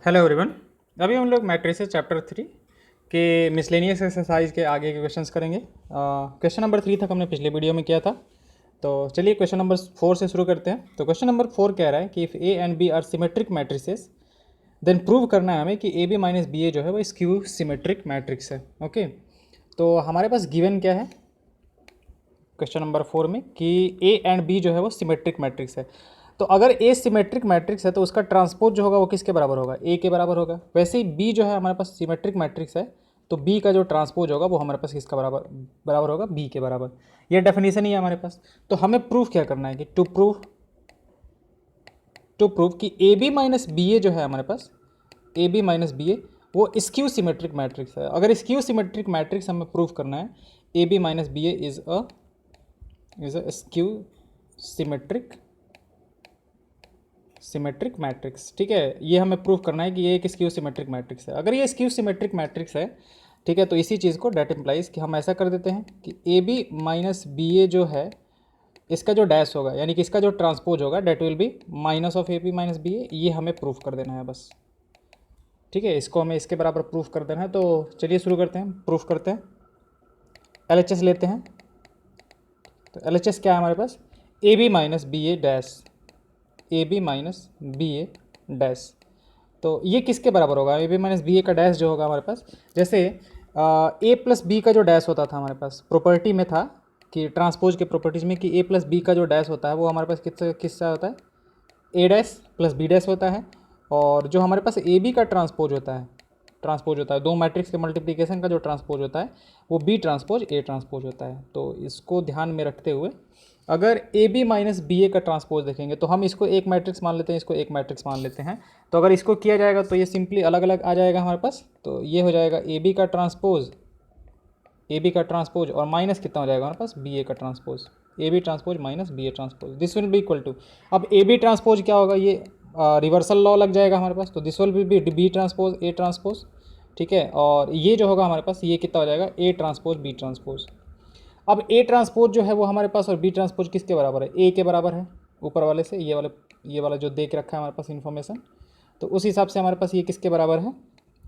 Hello everyone. अभी हम लोग मैट्रिसेस चैप्टर 3 के मिसलेनियस एक्सरसाइज के आगे के क्वेश्चंस करेंगे। क्वेश्चन नंबर 3 तक हमने पिछले वीडियो में किया था, तो चलिए क्वेश्चन नंबर 4 से शुरू करते हैं। तो क्वेश्चन नंबर 4 कह रहा है कि if A and B are symmetric matrices then prove करना है हमें कि A B minus B A जो है वो स्क्यू सिमेट्रिक मैट्रिक्स है। ओके, तो हमारे पास गिवन क्या है क्वेश्चन नंबर 4 में कि ए एंड बी जो है वो सिमेट्रिक मैट्रिक्स है। तो अगर ए सिमेट्रिक मैट्रिक्स है तो उसका ट्रांसपोज जो होगा वो किसके बराबर होगा? ए के बराबर होगा। वैसे ही बी जो है हमारे पास सिमेट्रिक मैट्रिक्स है, तो बी का जो ट्रांसपोज होगा वो हमारे पास किसका बराबर बराबर होगा? बी के बराबर। ये डेफिनेशन ही है हमारे पास। तो हमें प्रूफ क्या करना है कि टू प्रूफ कि A B minus B A जो है हमारे पास, A B minus B A वो स्क्यू सिमेट्रिक मैट्रिक्स है। अगर स्क्यू सिमेट्रिक मैट्रिक्स हमें प्रूफ करना है, A B minus B A is a skew symmetric matrix. ठीक है, ये हमें प्रूफ करना है कि ये एक स्क्यू सिमेट्रिक मैट्रिक्स है। अगर ये स्क्यू सिमेट्रिक मैट्रिक्स है, ठीक है, तो इसी चीज़ को डेट इम्प्लाइज कि हम ऐसा कर देते हैं कि A B minus B A जो है इसका जो डैश होगा, यानी कि इसका जो ट्रांसपोज होगा that will be minus of A B minus B A. ये हमें प्रूफ कर देना है बस। ठीक है, इसको हमें इसके बराबर प्रूफ कर देना है। तो चलिए शुरू करते हैं, प्रूफ करते हैं। LHS लेते हैं। तो LHS क्या है हमारे पास? A B minus B A dash, A B minus B A dash. तो ये किसके बराबर होगा? A B minus B A का डैश जो होगा हमारे पास, जैसे ए प्लस बी का जो डैश होता था हमारे पास प्रॉपर्टी में था कि ट्रांसपोज के प्रॉपर्टीज में कि ए प्लस बी का जो डैश होता है वो हमारे पास किससे होता है? ए डैश प्लस बी डैश होता है। और जो हमारे पास ए बी का ट्रांसपोज होता है, दो मैट्रिक्स के मल्टीप्लिकेशन का जो ट्रांसपोज होता है वो बी ट्रांसपोज ए ट्रांसपोज होता है। तो इसको ध्यान में रखते हुए अगर ए बी माइनस बी ए का ट्रांसपोज देखेंगे तो हम इसको एक मैट्रिक्स मान लेते हैं, इसको एक मैट्रिक्स मान लेते हैं। तो अगर इसको किया जाएगा तो ये सिंपली अलग अलग आ जाएगा हमारे पास। तो ये हो जाएगा ए बी का ट्रांसपोज और माइनस कितना हो जाएगा हमारे पास? बी ए का transpose. A B transpose minus B A transpose, this will be equal to, अब ए बी ट्रांसपोज क्या होगा? ये रिवर्सल लॉ लग जाएगा हमारे पास। तो this will be B transpose A transpose. ठीक है, और ये जो होगा हमारे पास ये कितना हो जाएगा? A transpose B transpose. अब ए ट्रांसपोज जो है वो हमारे पास और बी ट्रांसपोज किसके बराबर है? ए के बराबर है। ऊपर वाले से ये वाला जो देख रखा है हमारे पास इन्फॉर्मेशन, तो उस हिसाब से हमारे पास ये किसके बराबर है?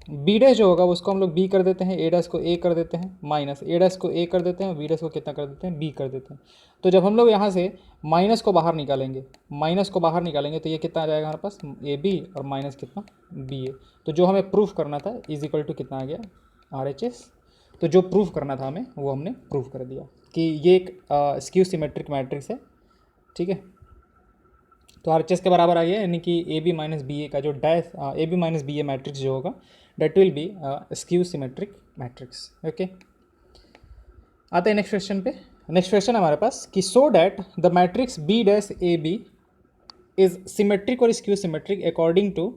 बी डैश जो होगा उसको हम लोग बी कर देते हैं, ए डैश को ए कर देते हैं, माइनस ए डैश को ए कर देते हैं, बी डैश को कितना कर देते हैं? बी कर देते हैं। तो जब हम लोग यहाँ से माइनस को बाहर निकालेंगे तो ये कितना आ जाएगा हमारे पास? ए बी और माइनस कितना? बी ए। तो जो हमें प्रूफ करना था इज इक्वल टू कितना आ गया? RHS। तो जो प्रूफ करना था हमें वो हमने प्रूफ कर दिया कि ये एक स्क्यू सिमेट्रिक मैट्रिक्स है। ठीक है, तो RHS के बराबर आ गया, यानी कि A B minus B A का जो dash A B minus B A matrix जो होगा that will be skew symmetric matrix. Okay, आते हैं नेक्स्ट क्वेश्चन पे। नेक्स्ट क्वेश्चन हमारे पास कि so that the matrix B dash A B is symmetric और skew symmetric according to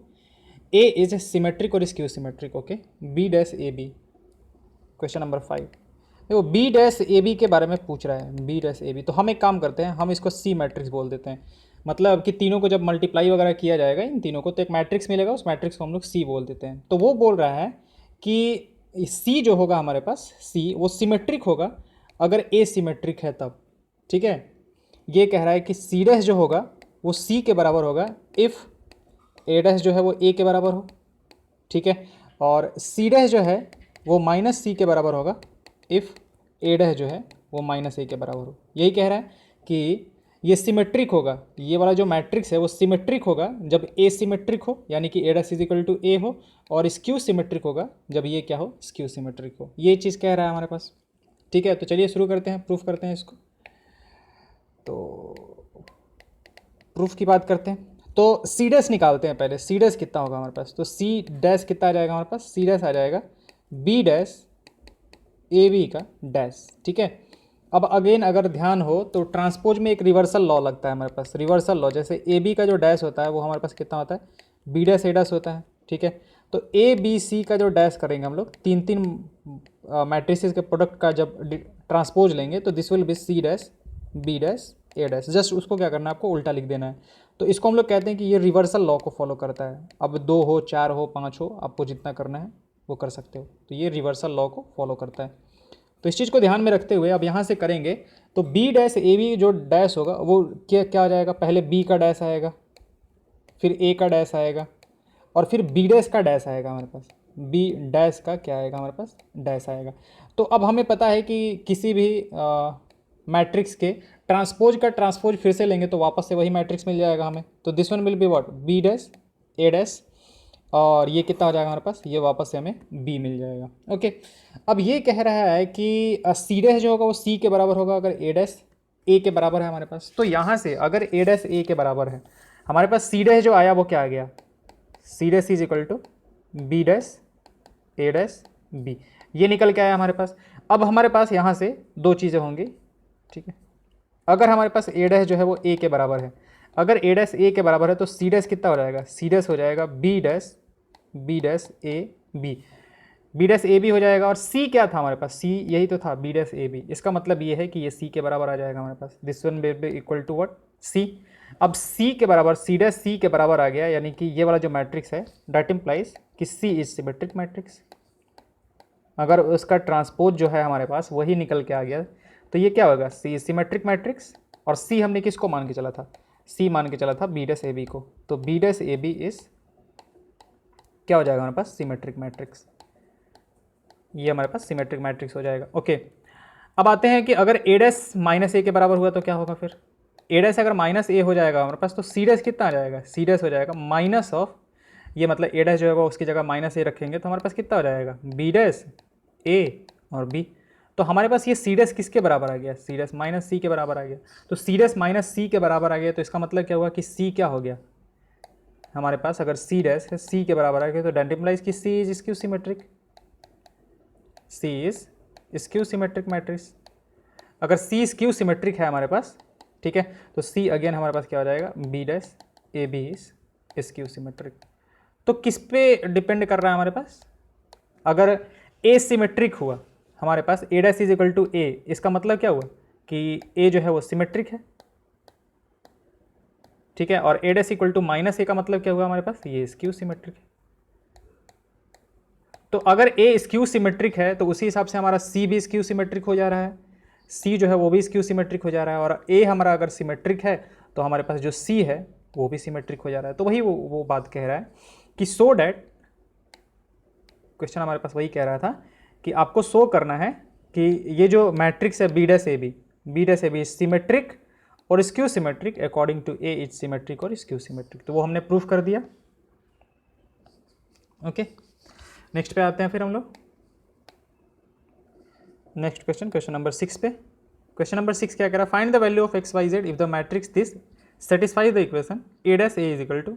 A is symmetric और skew symmetric. Okay, B dash A B, question number 5। देखो B dash A B के बारे में पूछ रहा है, बी डैश ए बी। तो हम एक काम करते हैं, हम इसको सी मैट्रिक्स बोल देते हैं। मतलब कि तीनों को जब मल्टीप्लाई वगैरह किया जाएगा इन तीनों को तो एक मैट्रिक्स मिलेगा, उस मैट्रिक्स को हम लोग सी बोल देते हैं। तो वो बोल रहा है कि सी जो होगा हमारे पास, सी वो सिमेट्रिक होगा अगर ए सिमेट्रिक है तब। ठीक है, ये कह रहा है कि सी डैश जो होगा वो सी के बराबर होगा इफ़ ए डैश जो है वो ए के बराबर हो। ठीक है, और सी डैश जो है वो माइनस सी के बराबर होगा इफ़ ए डैश जो है वो माइनस ए के बराबर हो। यही कह रहा है कि ये सिमेट्रिक होगा, ये वाला जो मैट्रिक्स है वो सिमेट्रिक होगा जब ए सिमेट्रिक हो, यानी कि ए डैश इज इक्वल टू ए हो, और स्क्यू सिमेट्रिक होगा जब ये क्या हो? स्क्यू सिमेट्रिक हो। ये चीज़ कह रहा है हमारे पास। ठीक है, तो चलिए शुरू करते हैं, प्रूफ करते हैं इसको। तो प्रूफ की बात करते हैं तो सी डैश निकालते हैं पहले। सी डैश कितना होगा हमारे पास? तो सी डैश कितना आ जाएगा हमारे पास? सी डैश आ जाएगा बी डैश ए बी का डैश। ठीक है, अब अगेन अगर ध्यान हो तो ट्रांसपोज में एक रिवर्सल लॉ लगता है हमारे पास। रिवर्सल लॉ जैसे ए बी का जो डैश होता है वो हमारे पास कितना होता है? बी डैश ए डैश होता है। ठीक है, तो ए बी सी का जो डैश करेंगे हम लोग, तीन तीन मैट्रिसेस के प्रोडक्ट का जब ट्रांसपोज लेंगे तो this will be C dash B dash A dash. Just उसको क्या करना है? आपको उल्टा लिख देना है। तो इसको हम लोग कहते हैं कि ये रिवर्सल लॉ को फॉलो करता है। अब 2 हो, 4 हो, 5 हो, आपको जितना करना है वो कर सकते हो। तो ये रिवर्सल लॉ को फॉलो करता है। तो इस चीज़ को ध्यान में रखते हुए अब यहाँ से करेंगे तो बी डैश ए बी जो डैश होगा वो क्या आ जाएगा? पहले बी का डैश आएगा, फिर ए का डैश आएगा, और फिर बी डैश का डैश आएगा हमारे पास, बी डैश का क्या आएगा हमारे पास, डैश आएगा। तो अब हमें पता है कि किसी भी मैट्रिक्स के ट्रांसपोज का ट्रांसपोज फिर से लेंगे तो वापस से वही मैट्रिक्स मिल जाएगा हमें। तो this one will be what, B dash A dash, और ये कितना हो जाएगा हमारे पास, ये वापस से हमें बी मिल जाएगा। ओके, अब ये कह रहा है कि सी डैश जो होगा वो सी के बराबर होगा अगर ए डैश ए के बराबर है हमारे पास। तो यहाँ से अगर ए डैश ए के बराबर है, हमारे पास सी डैश जो आया वो क्या आ गया, C dash is equal to B dash A dash B, ये निकल के आया हमारे पास। अब हमारे पास यहाँ से दो चीज़ें होंगी, ठीक है। अगर हमारे पास ए डैश जो है वो ए के बराबर है, अगर ए डैश ए के बराबर है तो सी डैश कितना हो जाएगा, सी डैश हो जाएगा B dash A B, B dash A B हो जाएगा। और सी क्या था हमारे पास, सी यही तो था बी डैश ए बी। इसका मतलब ये है कि ये सी के बराबर आ जाएगा हमारे पास, this one will be equal to what, C. अब सी के बराबर, सी डैश सी के बराबर आ गया, यानी कि ये वाला जो मैट्रिक्स है दैट इम्प्लाइज कि सी इज सिमेट्रिक मैट्रिक्स। अगर उसका ट्रांसपोज जो है हमारे पास वही निकल के आ गया तो ये क्या होगा, सी सिमेट्रिक मैट्रिक्स। और सी हमने किसको मान के चला था, सी मान के चला था बी डैश ए बी को। तो B dash A B is क्या हो जाएगा हमारे पास, सिमेट्रिक मैट्रिक्स। ये हमारे पास सिमेट्रिक मैट्रिक्स हो जाएगा। ओके, अब आते हैं कि अगर ए डैश माइनस ए के बराबर हुआ तो क्या होगा फिर, ए डैश अगर माइनस ए हो जाएगा हमारे पास तो सी डैश कितना आ जाएगा, सी डैश हो जाएगा माइनस ऑफ, ये मतलब ए डैश जो है उसकी जगह माइनस ए रखेंगे तो हमारे पास कितना हो जाएगा, बी डैश ए और बी। तो हमारे पास ये सी डैश किसके बराबर आ गया, सी डैश माइनस सी के बराबर आ गया। तो सी डैश माइनस सी के बराबर आ गया तो इसका मतलब क्या हुआ कि सी क्या हो गया हमारे पास, अगर सी डैश है सी के बराबर आ गया तो दैट इंप्लाइज कि C is skew symmetric, C is skew symmetric matrix. अगर सी स्क्यू सिमेट्रिक है हमारे पास, ठीक है, तो सी अगेन हमारे पास क्या हो जाएगा, B dash A B is skew symmetric. तो किस पे डिपेंड कर रहा है हमारे पास, अगर ए सिमेट्रिक हुआ हमारे पास, ए डैश इज इक्वल टू ए, इसका मतलब क्या हुआ कि ए जो है वो सिमेट्रिक है, ठीक है। और ए डैश इक्वल टू माइनस ए का मतलब क्या हुआ हमारे पास, ये स्क्यू सिमेट्रिक है। तो अगर ए स्क्यू सिमेट्रिक है तो उसी हिसाब से हमारा सी भी स्क्यू सिमेट्रिक हो जा रहा है, सी जो है वो भी स्क्यू सिमेट्रिक हो जा रहा है। और ए हमारा अगर सिमेट्रिक है तो हमारे पास जो सी है वो भी सिमेट्रिक हो जा रहा है। तो वही वो बात कह रहा है कि सो डैट, क्वेश्चन हमारे पास वही कह रहा था कि आपको शो करना है कि ये जो मैट्रिक्स है B dash A B, B dash A B symmetric और skew symmetric according to A is symmetric और स्क्यू सिमेट्रिक। तो वो हमने प्रूफ कर दिया। ओके, नेक्स्ट पे आते हैं फिर हम लोग। नेक्स्ट क्वेश्चन, क्वेश्चन नंबर 6 पे। क्वेश्चन नंबर 6 क्या कह रहा है, find the value of x Y z if the matrix this satisfy the equation A dash A is equal to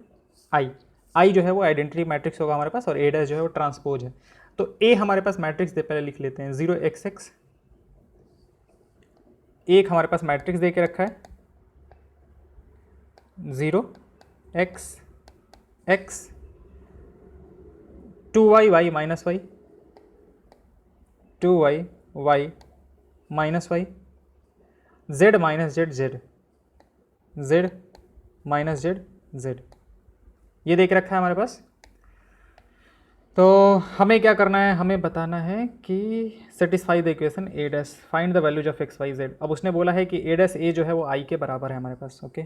I. I जो है वो आइडेंटिटी मैट्रिक्स होगा हमारे पास और ए डैश जो है वो ट्रांसपोज है। तो ए हमारे पास मैट्रिक्स दे, पहले लिख लेते हैं 0 x x, एक हमारे पास मैट्रिक्स दे के रखा है 0 x x 2y y minus Y, 2y y minus Y, z minus Z Z, z minus Z Z, ये देख रखा है हमारे पास। तो हमें क्या करना है, हमें बताना है कि satisfy the equation A dash, find the values of x Y Z. अब उसने बोला है कि ए डैश ए जो है वो आई के बराबर है हमारे पास। ओके,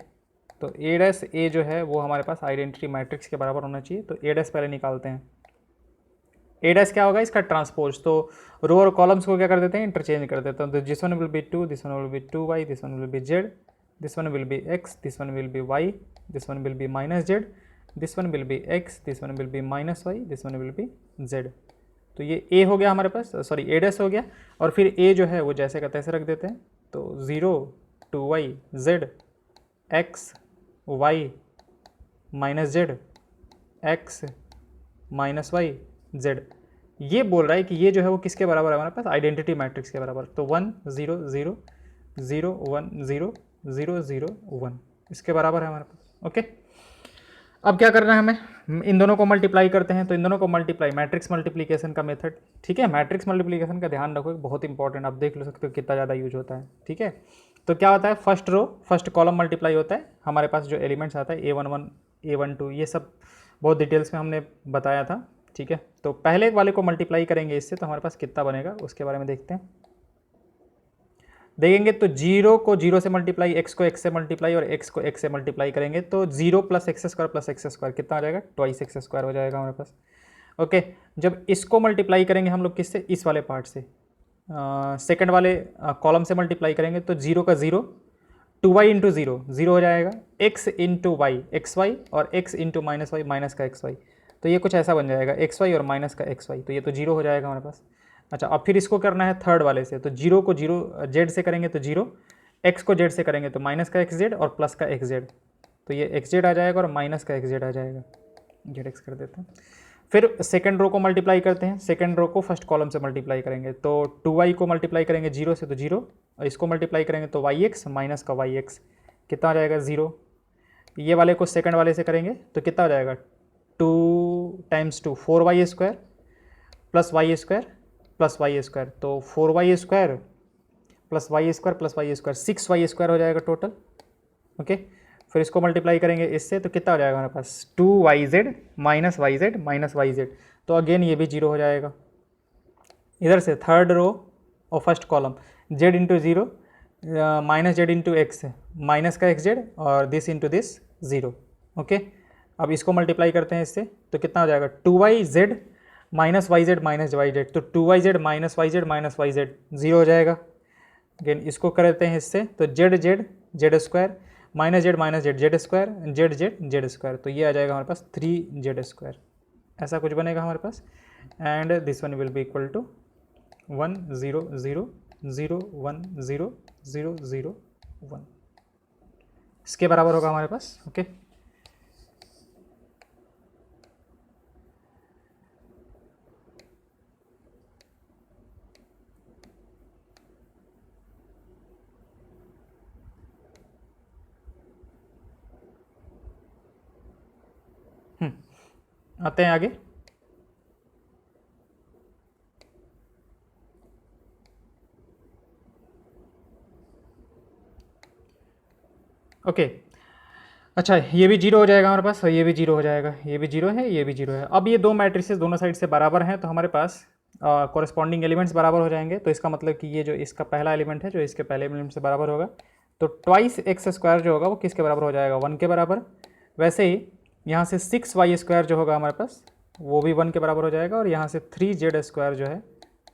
तो ए डैश ए जो है वो हमारे पास आइडेंटिटी मैट्रिक्स के बराबर होना चाहिए। तो ए डैश पहले निकालते हैं। ए डैश क्या होगा, इसका ट्रांसपोज। तो रो और कॉलम्स को क्या कर देते हैं, इंटरचेंज कर देते हैं। तो this one will B 2, this one will B 2y, this one will B z, this one will B x, this one will B y, this one will be minus z, this one will B x, this one will be minus y, this one will B z। तो ये a हो गया हमारे पास, sorry ए dash हो गया। और फिर a जो है वो जैसे का तैसे रख देते हैं। तो 0 2y z x y minus z x minus y z, ये बोल रहा है कि ये जो है वो किसके बराबर है हमारे पास, आइडेंटिटी मैट्रिक्स के बराबर। तो 1 0 0 0 1 0 0 0 1 इसके बराबर है हमारे पास। ओके, अब क्या करना है हमें, इन दोनों को मल्टीप्लाई करते हैं। तो इन दोनों को मल्टीप्लाई, मैट्रिक्स मल्टीप्लिकेशन का मेथड, ठीक है। मैट्रिक्स मल्टीप्लिकेशन का ध्यान रखो, बहुत इंपॉर्टेंट, आप देख लो सकते हो कितना ज़्यादा यूज होता है, ठीक है। तो क्या होता है, first row first column multiply होता है हमारे पास, जो एलिमेंट्स आता है A11 A12 ये सब बहुत डिटेल्स में हमने बताया था, ठीक है। तो पहले वाले को मल्टीप्लाई करेंगे इससे तो हमारे पास कितना बनेगा उसके बारे में देखते हैं। देखेंगे तो जीरो को जीरो से मल्टीप्लाई, एक्स को एक्स से मल्टीप्लाई और एक्स को एक्स से मल्टीप्लाई करेंगे तो जीरो प्लस एक्स स्क्वायर कितना आ जाएगा, ट्वाइस एक्स स्क्वायर हो जाएगा हमारे पास। ओके, जब इसको मल्टीप्लाई करेंगे हम लोग किससे, इस वाले पार्ट से, सेकंड वाले कॉलम से मल्टीप्लाई करेंगे तो जीरो का zero, two y into zero zero हो जाएगा, x into y x y और x into minus y minus का एक्स वाई, तो ये कुछ ऐसा बन जाएगा एक्स वाई और माइनस का एक्स वाई, तो ये तो जीरो हो जाएगा हमारे पास। अच्छा, अब फिर इसको करना है थर्ड वाले से, तो जीरो को जीरो जेड से करेंगे तो जीरो, एक्स को जेड से करेंगे तो माइनस का एक्स जेड और प्लस का एक्स जेड, तो ये एक्स जेड आ जाएगा और माइनस का एक्स जेड आ जाएगा, जेड एक्स कर देते हैं। फिर सेकंड रो को मल्टीप्लाई करते हैं, सेकंड रो को फर्स्ट कॉलम से मल्टीप्लाई करेंगे तो टू वाई को मल्टीप्लाई करेंगे जीरो से तो जीरो, और इसको मल्टीप्लाई करेंगे तो वाई एक्स माइनस का वाई एक्स कितना आ जाएगा, ज़ीरो। ये वाले को सेकंड वाले से करेंगे तो कितना हो जाएगा, two times two, four y square plus y square plus y square, तो four y square plus y square six y square हो जाएगा टोटल। ओके, फिर इसको मल्टीप्लाई करेंगे इससे तो कितना हो जाएगा हमारे पास, two y z minus y z, तो अगेन ये भी जीरो हो जाएगा। इधर से थर्ड रो और first column, Z into zero minus Z into x, minus का एक्स जेड और this into this zero. Okay, अब इसको मल्टीप्लाई करते हैं इससे तो कितना हो जाएगा, two y z minus y z, तो two y z minus y z zero हो जाएगा। अगेन इसको करते हैं इससे तो z z z square minus Z z square z square, तो ये आ जाएगा हमारे पास थ्री जेड स्क्वायर, ऐसा कुछ बनेगा हमारे पास। And this one will be equal to 1 0 0 0 1 0 0 0 1, इसके बराबर होगा हमारे पास। ओके, आते हैं आगे। ओके, अच्छा ये भी जीरो हो जाएगा हमारे पास और ये भी जीरो हो जाएगा, ये भी जीरो है ये भी जीरो है। अब ये दो मैट्रिसेस दोनों साइड से बराबर हैं तो हमारे पास कॉरेस्पॉन्डिंग एलिमेंट्स बराबर हो जाएंगे, तो इसका मतलब कि ये जो इसका पहला एलिमेंट है जो इसके पहले एलिमेंट से बराबर होगा, तो ट्वाइस एक्स स्क्वायर जो होगा वो किसके बराबर हो जाएगा, वन के बराबर। वैसे ही यहाँ से सिक्स वाई स्क्वायर जो होगा हमारे पास वो भी वन के बराबर हो जाएगा, और यहाँ से थ्री जेड स्क्वायर जो है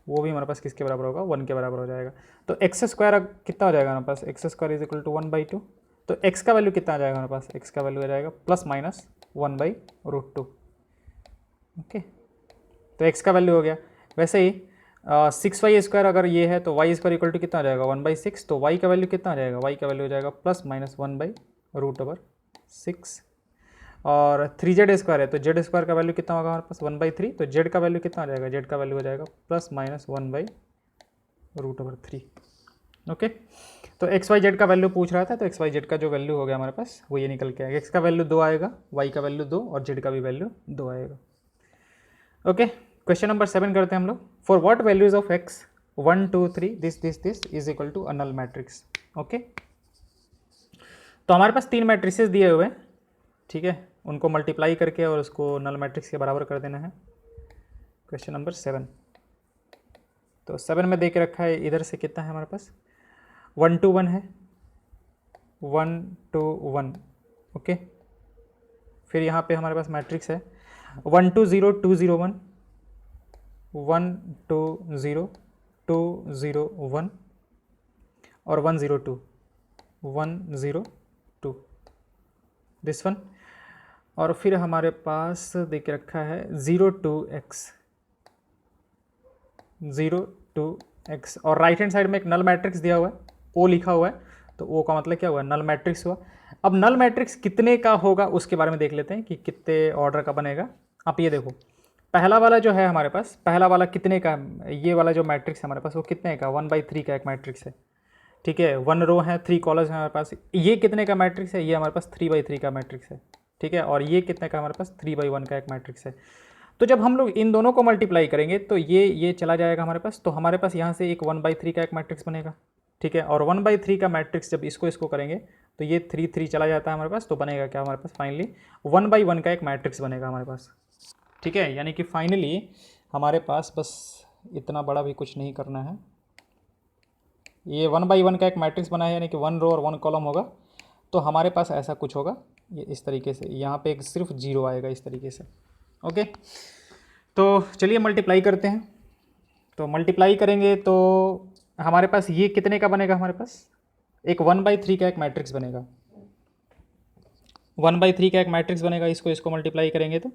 वो भी हमारे पास किसके बराबर होगा, वन के बराबर हो जाएगा। तो एक्स स्क्वायर कितना हो जाएगा हमारे पास, x square is equal to one by two, तो x का वैल्यू कितना आ जाएगा हमारे पास, x का वैल्यू आ जाएगा plus minus one by root two. Okay, तो x का वैल्यू हो गया। वैसे ही सिक्स वाई स्क्वायर अगर ये है तो वाई स्क्वायर इक्वल टू कितना आ जाएगा, वन बाई सिक्स, तो y का वैल्यू कितना आ जाएगा, y का वैल्यू हो जाएगा plus minus one by root over six. और थ्री जेड स्क्वायर है तो जेड स्क्वायर का वैल्यू कितना होगा हमारे पास, वन बाई थ्री, तो जेड का वैल्यू कितना आ जाएगा, जेड का वैल्यू हो जाएगा plus minus one by root over three. Okay, तो एक्स वाई जेड का वैल्यू पूछ रहा था, तो एक्स वाई जेड का जो वैल्यू हो गया हमारे पास वो ये निकल के आएगा, एक्स का वैल्यू 2 आएगा, वाई का वैल्यू 2 और जेड का भी वैल्यू 2 आएगा। ओके, क्वेश्चन नंबर 7 करते हैं हम लोग। For what values of X 1 2 3 this is equal to a null matrix. Okay, तो हमारे पास तीन मैट्रिसेस दिए हुए हैं, ठीक है, उनको मल्टीप्लाई करके और उसको नल मैट्रिक्स के बराबर कर देना है। क्वेश्चन नंबर 7, तो 7 में दे के रखा है, इधर से कितना है हमारे पास, 1 2 1 है, 1 2 1। ओके, फिर यहाँ पे हमारे पास मैट्रिक्स है 1 2 0 2 0 1, 1 2 0 2 0 1 और 1 0 2 1 0 2, दिस वन। और फिर हमारे पास दे के रखा है 0 2 x 0 2 x, और राइट हैंड साइड में एक नल मैट्रिक्स दिया हुआ है, ओ लिखा हुआ है, तो ओ का मतलब क्या हुआ, नल मैट्रिक्स हुआ। अब नल मैट्रिक्स कितने का होगा उसके बारे में देख लेते हैं कि कितने ऑर्डर का बनेगा। आप ये देखो, पहला वाला जो है हमारे पास, पहला वाला कितने का, ये वाला जो मैट्रिक्स है हमारे पास वो कितने का, 1/3 का एक मैट्रिक्स है, ठीक है, 1 रो है 3 कॉलम्स है हमारे पास। ये कितने का मैट्रिक्स है, ये हमारे पास 3/3 का मैट्रिक्स है, ठीक है, और ये कितने का हमारे पास 3/1 का एक मैट्रिक्स है। तो जब हम लोग इन दोनों को मल्टीप्लाई करेंगे तो ये चला जाएगा हमारे पास, तो हमारे पास यहाँ से एक 1/3 का एक मैट्रिक्स बनेगा, ठीक है, और 1/3 का मैट्रिक्स जब इसको करेंगे तो ये 3 3 चला जाता है हमारे पास, तो बनेगा क्या हमारे पास, फाइनली 1/1 का एक मैट्रिक्स बनेगा हमारे पास, ठीक है। यानी कि फाइनली हमारे पास बस इतना बड़ा भी कुछ नहीं करना है, ये 1/1 का एक मैट्रिक्स बना है, यानी कि 1 रो और 1 कॉलम होगा, तो हमारे पास ऐसा कुछ होगा ये इस तरीके से, यहाँ पे एक सिर्फ 0 आएगा इस तरीके से। ओके, तो चलिए मल्टीप्लाई करते हैं। तो मल्टीप्लाई करेंगे तो हमारे पास ये कितने का बनेगा, हमारे पास एक 1/3 का एक मैट्रिक्स बनेगा, 1/3 का एक मैट्रिक्स बनेगा। इसको मल्टीप्लाई करेंगे तो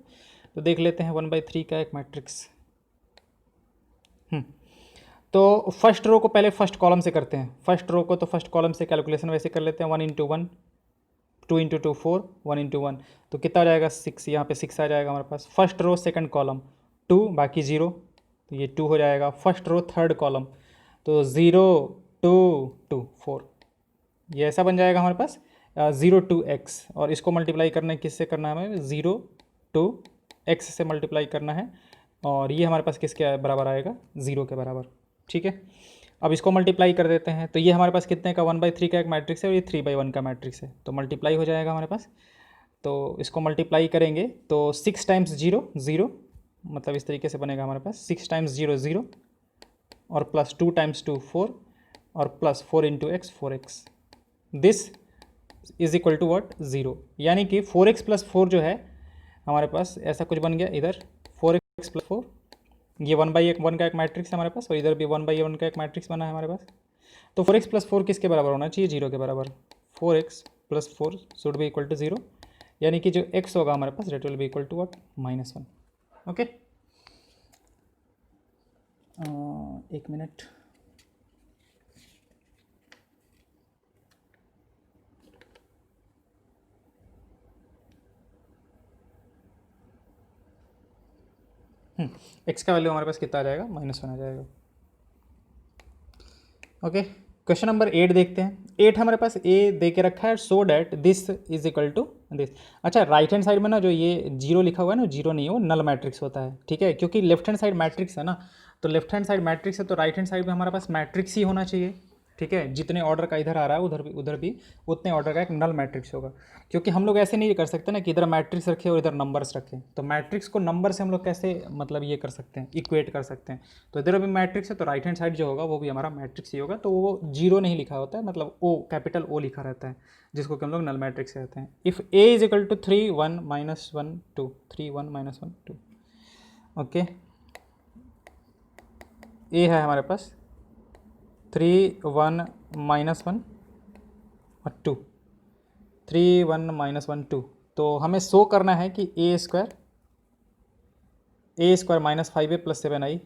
देख लेते हैं 1/3 का एक मैट्रिक्स। तो फर्स्ट रो को पहले फर्स्ट कॉलम से करते हैं, फर्स्ट रो को तो फर्स्ट कॉलम से कैलकुलेशन वैसे कर लेते हैं, 1 × 1, 2 × 2 4, 1 × 1, तो कितना आ जाएगा 6, यहाँ पे 6 आ जाएगा हमारे पास। फर्स्ट रो सेकंड कॉलम 2, बाकी 0, तो ये 2 हो जाएगा। फर्स्ट रो थर्ड कॉलम तो 0 2 2 4, ये ऐसा बन जाएगा हमारे पास 0 2 x, और इसको मल्टीप्लाई करना किससे करना है हमें, 0 2 x से मल्टीप्लाई करना है, और ये हमारे पास किसके बराबर आएगा, 0 के बराबर। ठीक है, अब इसको मल्टीप्लाई कर देते हैं, तो ये हमारे पास कितने का 1/3 का एक मैट्रिक्स है, और ये 3/1 का मैट्रिक्स है, तो मल्टीप्लाई हो जाएगा हमारे पास। तो इसको मल्टीप्लाई करेंगे तो 6 टाइम्स 0 0, मतलब इस तरीके से बनेगा हमारे पास 6 टाइम्स 0 0, और प्लस 2 टाइम्स 2 4, और plus 4 × x 4x, this is equal to what, 0, यानी कि 4x + 4 जो है हमारे पास ऐसा कुछ बन गया इधर, 4x + 4, ये 1/1 का एक मैट्रिक्स है हमारे पास, और इधर भी 1/1 का एक मैट्रिक्स बना है हमारे पास। तो 4x + 4 किसके बराबर होना चाहिए, 0 के बराबर। 4x + 4 should be equal to 0, यानी कि जो x होगा हमारे पास that will be equal to what, -1। Okay, एक मिनट, x का वैल्यू हमारे पास कितना आ जाएगा, -1 आ जाएगा। ओके, क्वेश्चन नंबर 8 देखते हैं। 8 हमारे पास a दे के रखा है, so that this is equal to this. अच्छा, राइट हैंड साइड में ना जो ये 0 लिखा हुआ है ना, 0 नहीं है, वो नल मैट्रिक्स होता है। ठीक है, क्योंकि लेफ्ट हैंड साइड मैट्रिक्स है ना, तो लेफ्ट हैंड साइड मैट्रिक्स है, तो राइट हैंड साइड में हमारे पास मैट्रिक्स ही होना चाहिए। ठीक है, जितने ऑर्डर का इधर आ रहा है उधर भी उतने ऑर्डर का एक नल मैट्रिक्स होगा, क्योंकि हम लोग ऐसे नहीं कर सकते ना कि इधर मैट्रिक्स रखें और इधर नंबर्स रखें। तो मैट्रिक्स को नंबर से हम लोग कैसे मतलब ये कर सकते हैं, इक्वेट कर सकते हैं। तो इधर भी मैट्रिक्स है, तो राइट हैंड साइड जो होगा वो भी हमारा मैट्रिक्स ही होगा। तो वो 0 नहीं लिखा होता है, मतलब ओ, कैपिटल O लिखा रहता है, जिसको कि हम लोग नल मैट्रिक्स कहते हैं। If a is equal to 3 1 -1 2, 3 1 -1 2। Okay, a है हमारे पास 3 1 -1 और 2, 3 1 -1 2, तो हमें शो करना है कि a² -5a + 7i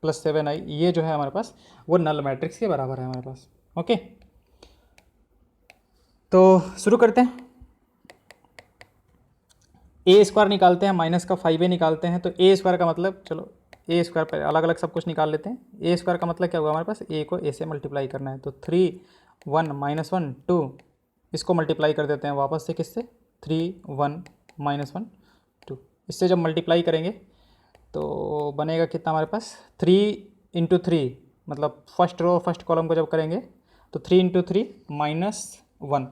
+ 7i, ये जो है हमारे पास वो नल मैट्रिक्स के बराबर है हमारे पास। ओके, तो शुरू करते हैं। a² निकालते हैं, माइनस का 5a निकालते हैं, तो a² का मतलब, चलो a² पर अलग अलग सब कुछ निकाल लेते हैं। a² का मतलब क्या होगा हमारे पास, a को a से मल्टीप्लाई करना है, तो 3 1 -1 2, इसको मल्टीप्लाई कर देते हैं वापस से किससे, 3 1 -1 2, इससे जब मल्टीप्लाई करेंगे तो बनेगा कितना हमारे पास, 3 × 3, मतलब फर्स्ट रो फर्स्ट कॉलम को जब करेंगे तो 3 × 3 -1,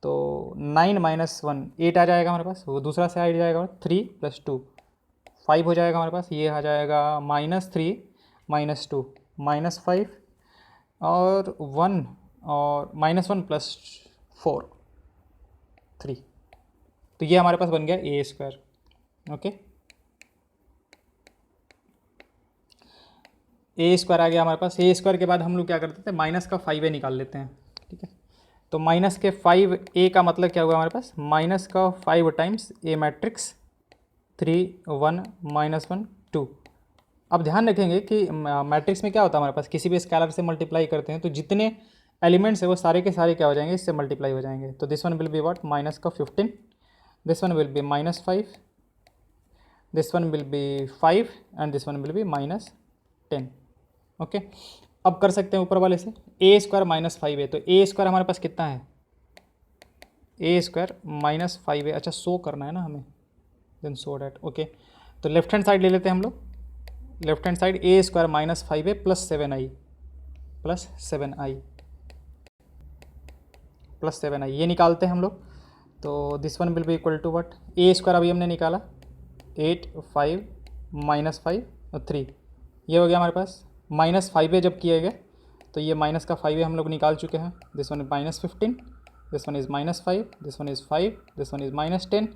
तो 9 -1 8 आ जाएगा हमारे पास, वो दूसरा साइड जाएगा, 3 + 2 5 हो जाएगा हमारे पास, ये आ जाएगा -3 -2 -5 और 1 और -1 + 4 3, तो ये हमारे पास बन गया a²। ओके, a² आ गया हमारे पास। a² के बाद हम लोग क्या करते थे, माइनस का 5a निकाल लेते हैं। ठीक है, तो माइनस के 5a का मतलब क्या होगा हमारे पास, माइनस का 5 टाइम्स a मैट्रिक्स 3 1 -1 2। अब ध्यान रखेंगे कि मैट्रिक्स में क्या होता है हमारे पास, किसी भी स्केलर से मल्टीप्लाई करते हैं तो जितने एलिमेंट्स है वो सारे के सारे क्या हो जाएंगे, इससे मल्टीप्लाई हो जाएंगे। तो this one will be what, minus का 15, this one will B -5, this one will B 5 and this one will B -10। Okay, अब कर सकते हैं ऊपर वाले से, a² -5a, तो a² हमारे पास कितना है, a² -5a। अच्छा, शो करना है ना हमें, देन शो डैट। ओके, तो लेफ्ट हैंड साइड ले लेते हैं हम लोग, left hand side a² -5a + 7i + 7i ये निकालते हैं हम लोग। तो this one will be equal to what, a² अभी हमने निकाला 8 5 -5 और 3, ये हो गया हमारे पास -5 है जब किए गए, तो ये माइनस का 5 है हम लोग निकाल चुके हैं। This one is -15, this one is -5, this one is 5, this one is -10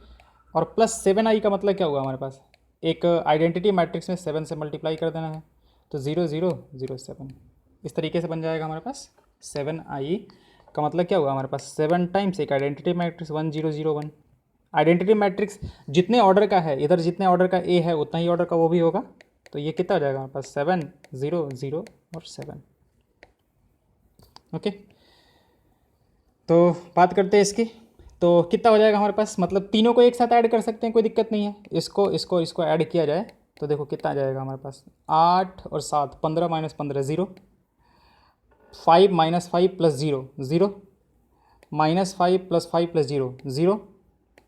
और +7i का मतलब क्या होगा हमारे पास, एक आइडेंटिटी मैट्रिक्स में 7 से मल्टीप्लाई कर देना है, तो 0 0 0 7 इस तरीके से बन जाएगा हमारे पास 7i का मतलब क्या होगा हमारे पास 7 टाइम्स एक आइडेंटिटी मैट्रिक्स 1 0 0 1। आइडेंटिटी मैट्रिक्स जितने ऑर्डर का है, इधर जितने ऑर्डर का ए है उतना ही ऑर्डर का वो भी होगा, तो ये कितना हो जाएगा हमारे पास 7 0 0 और 7। ओके, तो बात करते हैं इसकी, तो कितना हो जाएगा हमारे पास, मतलब तीनों को एक साथ ऐड कर सकते हैं, कोई दिक्कत नहीं है। इसको इसको इसको ऐड किया जाए तो देखो कितना आ जाएगा हमारे पास, 8 और 7 15 - 15 0, 5 - 5 + 0 0, -5 + 5 + 0 0,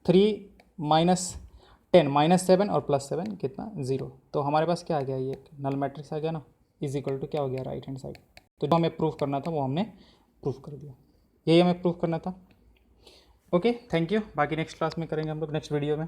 3 -10 -7 और +7 कितना 0। तो हमारे पास क्या आ गया, ये नल मैट्रिक्स आ गया ना, इज इक्वल टू क्या हो गया राइट हैंड साइड। तो जो हमें प्रूफ करना था वो हमने प्रूफ कर दिया, यही हमें प्रूफ करना था। Okay, thank you. बाकी नेक्स्ट क्लास में करेंगे हम लोग, नेक्स्ट वीडियो में।